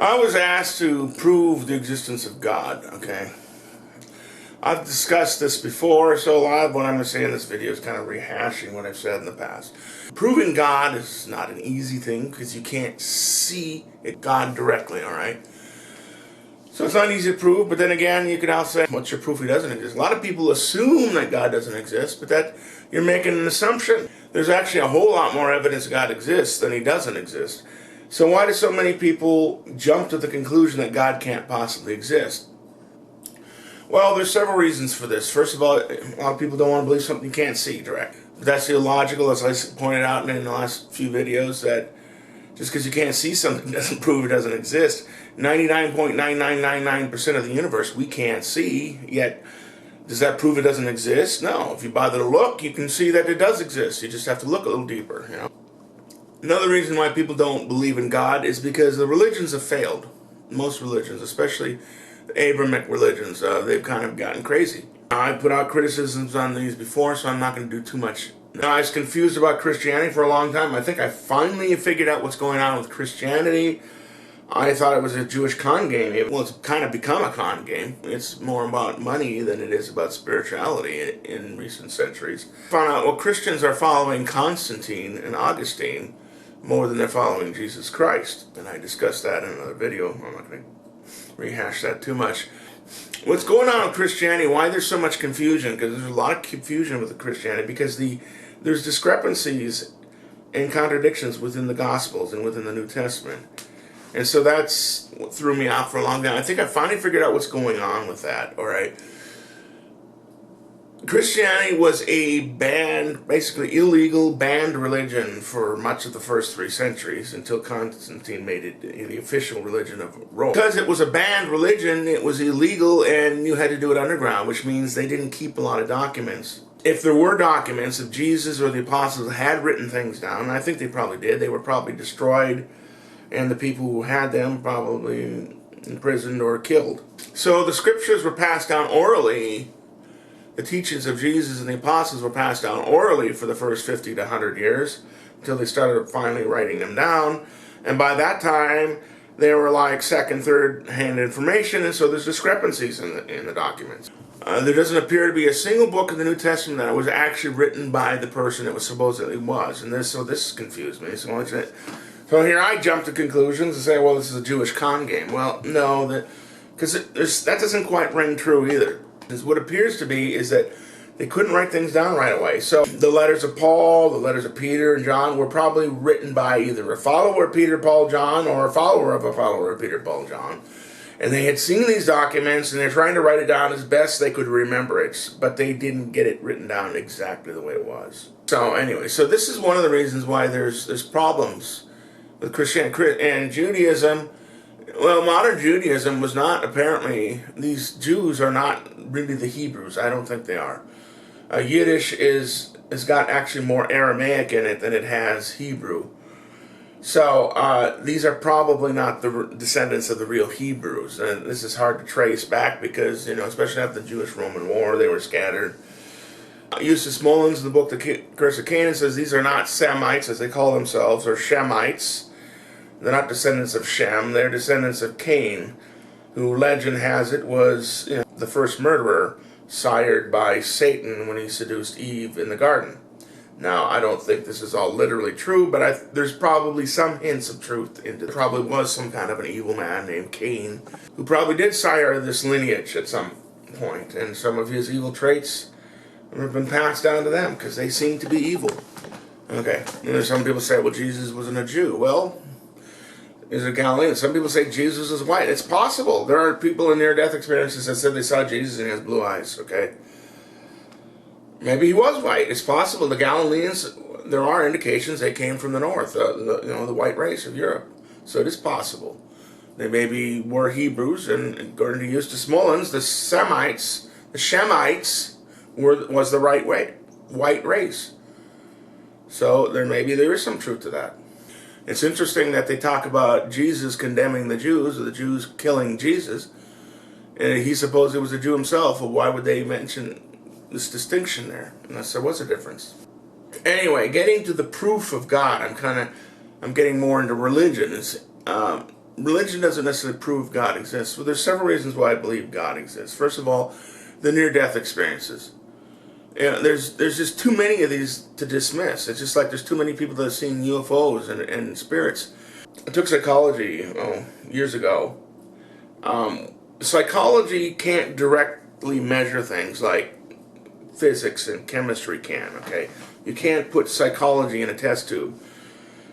I was asked to prove the existence of God, okay? I've discussed this before, so a lot of what I'm going to say in this video is kind of rehashing what I've said in the past. Proving God is not an easy thing because you can't see God directly, alright? So it's not easy to prove, but then again, you could also say, what's your proof he doesn't exist? A lot of people assume that God doesn't exist, but that you're making an assumption. There's actually a whole lot more evidence God exists than he doesn't exist. So why do so many people jump to the conclusion that God can't possibly exist? Well, there's several reasons for this. First of all, a lot of people don't want to believe something you can't see direct. That's illogical, as I pointed out in the last few videos, that just because you can't see something doesn't prove it doesn't exist. 99.9999% of the universe we can't see, yet does that prove it doesn't exist? No. If you bother to look, you can see that it does exist. You just have to look a little deeper, you know. Another reason why people don't believe in God is because the religions have failed. Most religions, especially the Abrahamic religions, they've kind of gotten crazy. I put out criticisms on these before, so I'm not going to do too much. I was confused about Christianity for a long time. I think I finally figured out what's going on with Christianity. I thought it was a Jewish con game. Well, it's kind of become a con game. It's more about money than it is about spirituality in recent centuries. Found out, well, Christians are following Constantine and Augustine more than they're following Jesus Christ. And I discussed that in another video. I'm not going to rehash that too much. What's going on with Christianity, why there's so much confusion, because there's a lot of confusion with the Christianity, because there's discrepancies and contradictions within the Gospels and within the New Testament. And so that's what threw me out for a long time. I think I finally figured out what's going on with that, all right? Christianity was a banned, basically illegal, banned religion for much of the first 3 centuries until Constantine made it the official religion of Rome. Because it was a banned religion, it was illegal, and you had to do it underground, which means they didn't keep a lot of documents. If there were documents, if Jesus or the apostles had written things down, and I think they probably did, they were probably destroyed, and the people who had them probably imprisoned or killed. So the scriptures were passed down orally. The teachings of Jesus and the apostles were passed down orally for the first 50 to 100 years until they started finally writing them down. And by that time, they were like second, third-hand information, and so there's discrepancies in the documents. There doesn't appear to be a single book in the New Testament that was actually written by the person it was supposedly was, and this confused me. So here I jump to conclusions and say, well, this is a Jewish con game. Well, no, because that doesn't quite ring true either. What appears to be is that they couldn't write things down right away. So the letters of Paul, the letters of Peter and John were probably written by either a follower of Peter, Paul, John, or a follower of Peter, Paul, John. And they had seen these documents, and they're trying to write it down as best they could remember it, but they didn't get it written down exactly the way it was. So anyway, so this is one of the reasons why there's problems with Christianity and Judaism. Well, modern Judaism was not, apparently, these Jews are not really the Hebrews. I don't think they are. Yiddish has got actually more Aramaic in it than it has Hebrew. So these are probably not the descendants of the real Hebrews. And this is hard to trace back because, especially after the Jewish-Roman War, they were scattered. Eustace Mullins in the book The Curse of Canaan says these are not Semites, as they call themselves, or Shemites. They're not descendants of Shem, they're descendants of Cain, who legend has it was the first murderer, sired by Satan when he seduced Eve in the garden. Now, I don't think this is all literally true, but there's probably some hints of truth into it. There probably was some kind of an evil man named Cain, who probably did sire this lineage at some point, and some of his evil traits have been passed down to them, because they seem to be evil. Okay, some people say, well, Jesus wasn't a Jew. Well, is a Galilean. Some people say Jesus is white. It's possible. There are people in near-death experiences that said they saw Jesus and he has blue eyes, okay? Maybe he was white. It's possible. The Galileans, there are indications they came from the north, the white race of Europe. So it is possible. They maybe were Hebrews, and according to Eustace Mullins, the Shemites was the white race. So there is some truth to that. It's interesting that they talk about Jesus condemning the Jews, or the Jews killing Jesus, and he supposed it was a Jew himself. Well, why would they mention this distinction there, unless there was a difference? Anyway, getting to the proof of God, I'm getting more into religion. religion doesn't necessarily prove God exists. Well, there's several reasons why I believe God exists. First of all, the near-death experiences. There's just too many of these to dismiss. It's just like there's too many people that have seen UFOs and spirits. I took psychology years ago. Psychology can't directly measure things like physics and chemistry can, okay? You can't put psychology in a test tube.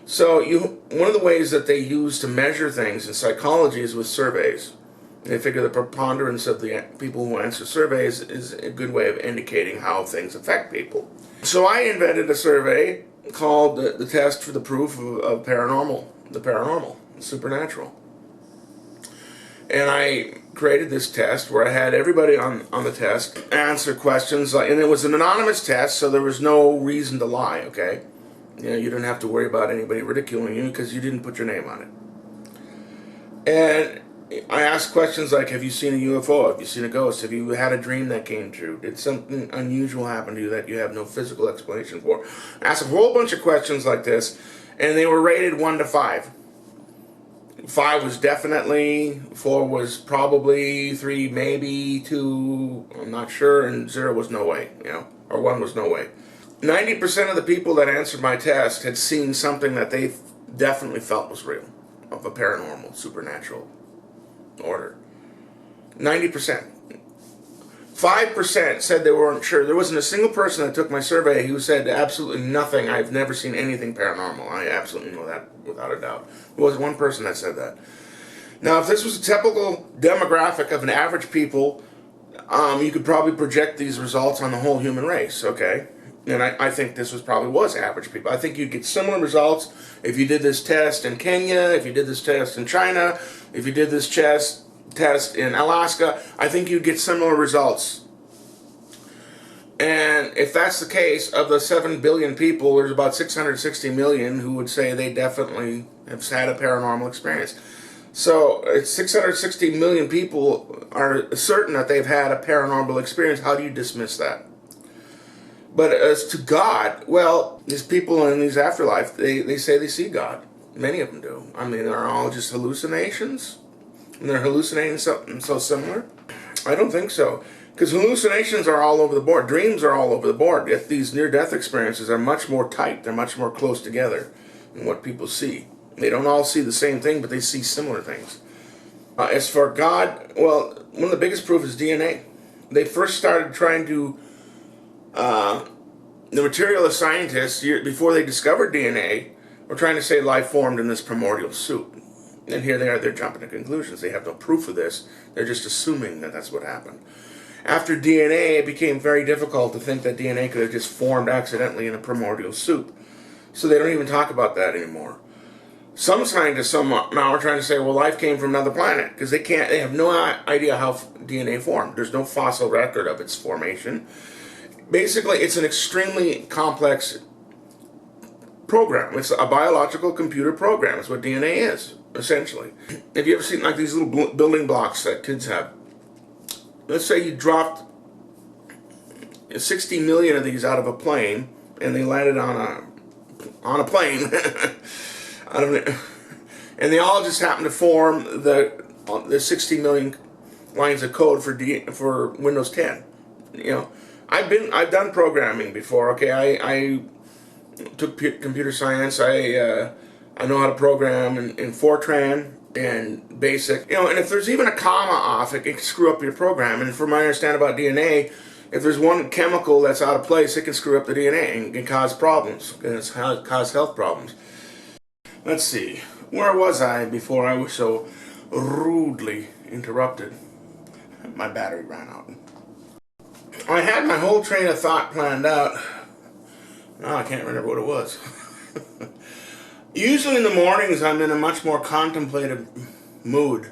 So one of the ways that they use to measure things in psychology is with surveys. They figure the preponderance of the people who answer surveys is a good way of indicating how things affect people. So I invented a survey called the test for the proof of paranormal, the supernatural. And I created this test where I had everybody on the test answer questions, and it was an anonymous test, so there was no reason to lie, okay? You didn't have to worry about anybody ridiculing you because you didn't put your name on it. And I asked questions like, have you seen a UFO? Have you seen a ghost? Have you had a dream that came true? Did something unusual happen to you that you have no physical explanation for? I asked a whole bunch of questions like this, and they were rated 1 to 5. 5 was definitely, 4 was probably, 3 maybe, 2 I'm not sure, and 0 was no way, or 1 was no way. 90% of the people that answered my test had seen something that they definitely felt was real, of a paranormal, supernatural order. 90%. 5% said they weren't sure. There wasn't a single person that took my survey who said absolutely nothing. I've never seen anything paranormal. I absolutely know that without a doubt. There was one person that said that. Now, if this was a typical demographic of an average people, you could probably project these results on the whole human race, okay? And I think this was average people. I think you'd get similar results if you did this test in Kenya, if you did this test in China, if you did this test in Alaska. I think you'd get similar results. And if that's the case, of the 7 billion people, there's about 660 million who would say they definitely have had a paranormal experience. So 660 million people are certain that they've had a paranormal experience. How do you dismiss that? But as to God, well, these people in these afterlife, they say they see God. Many of them do. I mean, they're all just hallucinations? And they're hallucinating something so similar? I don't think so. Because hallucinations are all over the board. Dreams are all over the board. Yet these near-death experiences are much more tight. They're much more close together than what people see. They don't all see the same thing, but they see similar things. As for God, well, one of the biggest proof is DNA. They first started trying to... the materialist scientists, before they discovered DNA, were trying to say life formed in this primordial soup. And here they are, they're jumping to conclusions. They have no proof of this. They're just assuming that that's what happened. After DNA, it became very difficult to think that DNA could have just formed accidentally in a primordial soup. So they don't even talk about that anymore. Some scientists now are trying to say, well, life came from another planet, because they have no idea how DNA formed. There's no fossil record of its formation. Basically, it's an extremely complex program. It's a biological computer program. That's what DNA is, essentially. Have you ever seen like these little building blocks that kids have? Let's say you dropped 60 million of these out of a plane, and they landed on a plane, and they all just happen to form the 60 million lines of code for Windows 10. I've done programming before. Okay, I took computer science. I know how to program in Fortran and BASIC. And if there's even a comma off, it can screw up your program. And from what I understand about DNA, if there's one chemical that's out of place, it can screw up the DNA and can cause problems. It can cause health problems. Let's see. Where was I before I was so rudely interrupted? My battery ran out. I had my whole train of thought planned out. Now I can't remember what it was. Usually in the mornings I'm in a much more contemplative mood.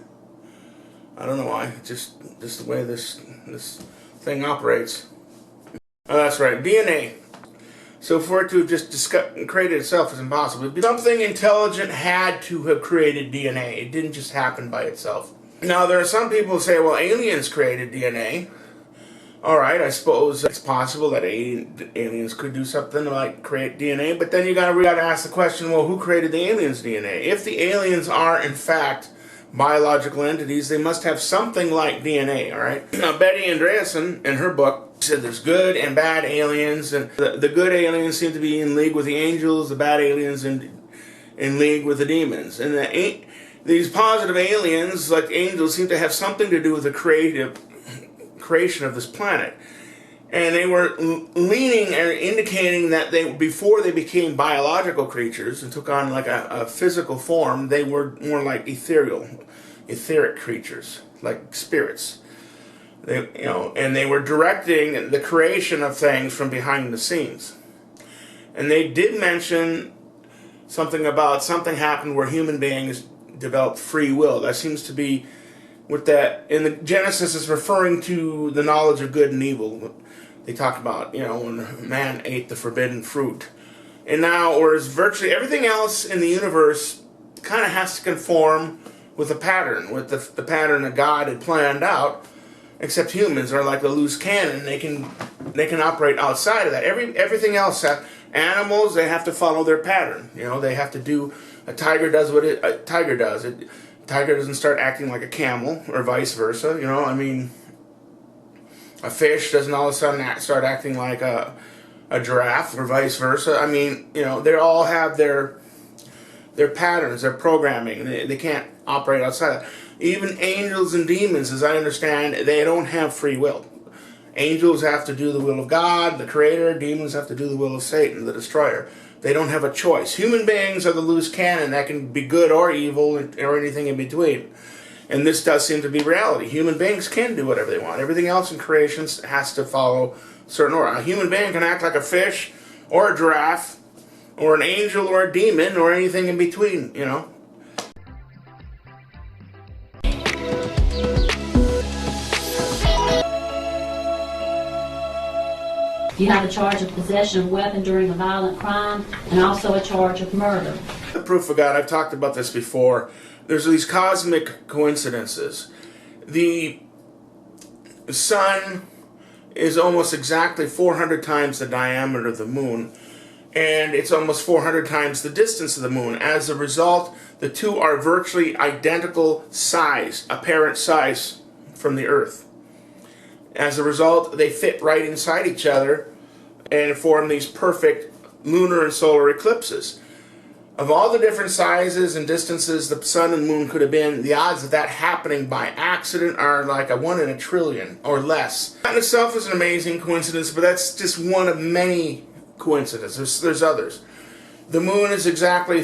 I don't know why. Just the way this thing operates. Oh, that's right. DNA. So for it to have just created itself is impossible. Something intelligent had to have created DNA. It didn't just happen by itself. Now there are some people who say, well, aliens created DNA. Alright, I suppose it's possible that aliens could do something like create DNA, but then you gotta ask the question, well, who created the aliens' DNA? If the aliens are, in fact, biological entities, they must have something like DNA, all right? Now, Betty Andreasson, in her book, said there's good and bad aliens, and the good aliens seem to be in league with the angels, the bad aliens in league with the demons. And these positive aliens, like angels, seem to have something to do with the creation of this planet. And they were leaning or indicating that before they became biological creatures and took on like a physical form, they were more like etheric creatures, like spirits. And they were directing the creation of things from behind the scenes. And they did mention something happened where human beings developed free will. That seems to be what that in the Genesis is referring to the knowledge of good and evil. They talk about, when man ate the forbidden fruit. And now, whereas virtually everything else in the universe kind of has to conform with a pattern, with the pattern that God had planned out, except humans are like a loose cannon. They can operate outside of that. Everything else, animals, they have to follow their pattern. They have to do. A tiger does what a tiger does. A tiger doesn't start acting like a camel, or vice versa. A fish doesn't all of a sudden start acting like a giraffe, or vice versa. They all have their patterns, their programming. They can't operate outside of that. Even angels and demons, as I understand, they don't have free will. Angels have to do the will of God, the Creator. Demons have to do the will of Satan, the destroyer. They don't have a choice. Human beings are the loose cannon that can be good or evil or anything in between. And this does seem to be reality. Human beings can do whatever they want. Everything else in creation has to follow certain order. A human being can act like a fish or a giraffe or an angel or a demon or anything in between, You have a charge of possession of a weapon during a violent crime and also a charge of murder. The proof of God, I've talked about this before. There's these cosmic coincidences. The sun is almost exactly 400 times the diameter of the moon, and it's almost 400 times the distance of the moon. As a result, the two are virtually identical size, apparent size from the Earth. As a result, they fit right inside each other and form these perfect lunar and solar eclipses. Of all the different sizes and distances the sun and moon could have been, the odds of that happening by accident are like a 1 in a trillion or less. That in itself is an amazing coincidence, but that's just one of many coincidences. There's others. The moon is exactly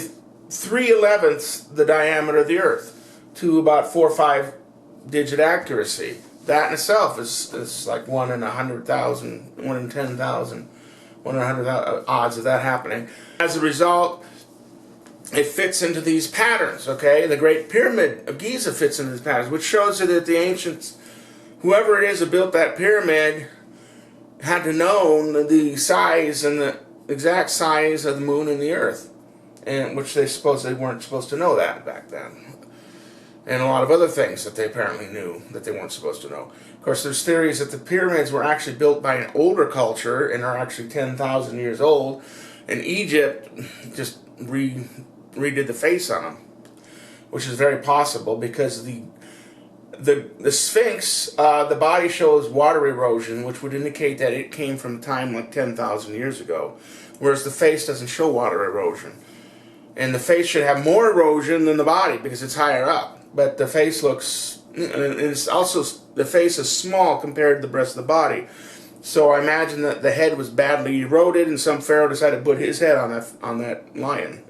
3/11 the diameter of the Earth, to about 4 or 5 digit accuracy. That in itself is like 1 in 100,000, 1 in 10,000, 1 in 100,000 odds of that happening. As a result, it fits into these patterns, okay? The Great Pyramid of Giza fits into these patterns, which shows you that the ancients, whoever it is who built that pyramid, had to know the size and the exact size of the moon and the Earth, and which they weren't supposed to know that back then. And a lot of other things that they apparently knew that they weren't supposed to know. Of course, there's theories that the pyramids were actually built by an older culture and are actually 10,000 years old, and Egypt just redid the face on them, which is very possible because the Sphinx, the body shows water erosion, which would indicate that it came from a time like 10,000 years ago, whereas the face doesn't show water erosion. And the face should have more erosion than the body because it's higher up. But the face looks, and it's also, the face is small compared to the rest of the body. So I imagine that the head was badly eroded and some pharaoh decided to put his head on that lion.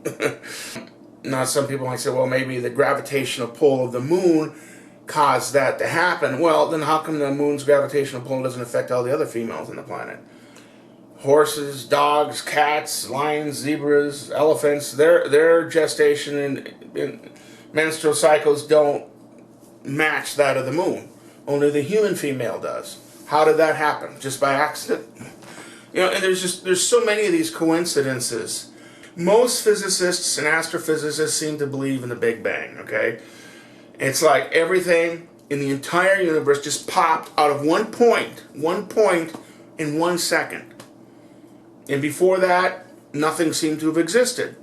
Now some people might say, well, maybe the gravitational pull of the moon caused that to happen. Well, then how come the moon's gravitational pull doesn't affect all the other females on the planet? Horses, dogs, cats, lions, zebras, elephants, their gestation and menstrual cycles don't match that of the moon. Only the human female does. How did that happen? Just by accident? And there's so many of these coincidences. Most physicists and astrophysicists seem to believe in the Big Bang, okay? It's like everything in the entire universe just popped out of one point in 1 second. And before that, nothing seemed to have existed.